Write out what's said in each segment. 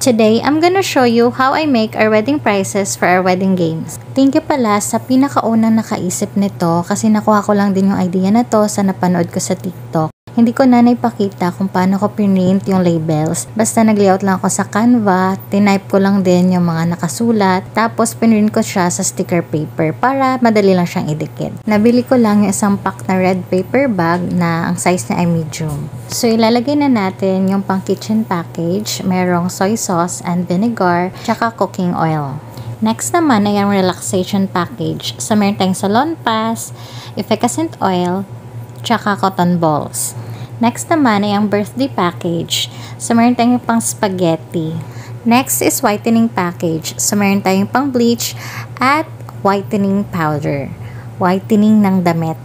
Today, I'm gonna show you how I make our wedding prizes for our wedding games. Thank you pala sa pinakaunang nakaisip nito kasi nakuha ko lang din yung idea na to sa napanood ko sa TikTok. Hindi ko na naipakita kung paano ko print yung labels. Basta nag-layout lang ako sa Canva, tinype ko lang din yung mga nakasulat, tapos pinrint ko siya sa sticker paper para madali lang siyang idikit. Nabili ko lang yung isang pack na red paper bag na ang size niya ay medium. So ilalagay na natin yung pang kitchen package, merong soy sauce and vinegar, tsaka cooking oil. Next naman ay ang relaxation package. So meron tayong salon pass, effervescent oil, tsaka cotton balls. Next naman ay ang birthday package. So, meron tayong pang spaghetti. Next is whitening package. So, meron tayong pang bleach at whitening powder. Whitening ng damit.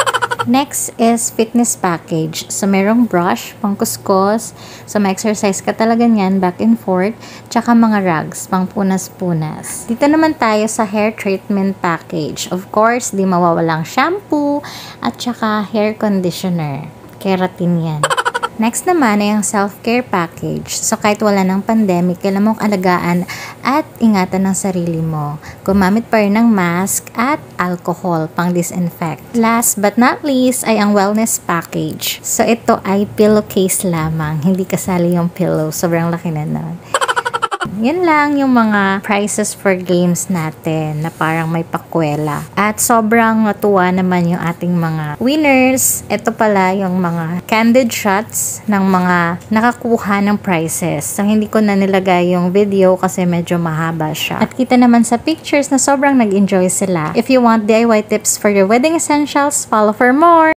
Next is fitness package. So, merong brush, pang kuskus. So, may exercise ka talaga niyan, back and forth. Tsaka mga rugs, pang punas-punas. Dito naman tayo sa hair treatment package. Of course, di mawawalang shampoo at tsaka hair conditioner. Keratin yan. Next naman ay ang self-care package. So, kahit wala ng pandemic, kailangan mong alagaan at ingatan ng sarili mo. Gumamit pa rin ng mask at alcohol pang disinfect. Last but not least ay ang wellness package. So, ito ay pillowcase lamang. Hindi kasali yung pillow. Sobrang laki na nun. Yan lang yung mga prizes for games natin na parang may pakwela. At sobrang natuwa naman yung ating mga winners. Ito pala yung mga candid shots ng mga nakakuha ng prizes. So, hindi ko na nilagay yung video kasi medyo mahaba siya. At kita naman sa pictures na sobrang nag-enjoy sila. If you want DIY tips for your wedding essentials, follow for more!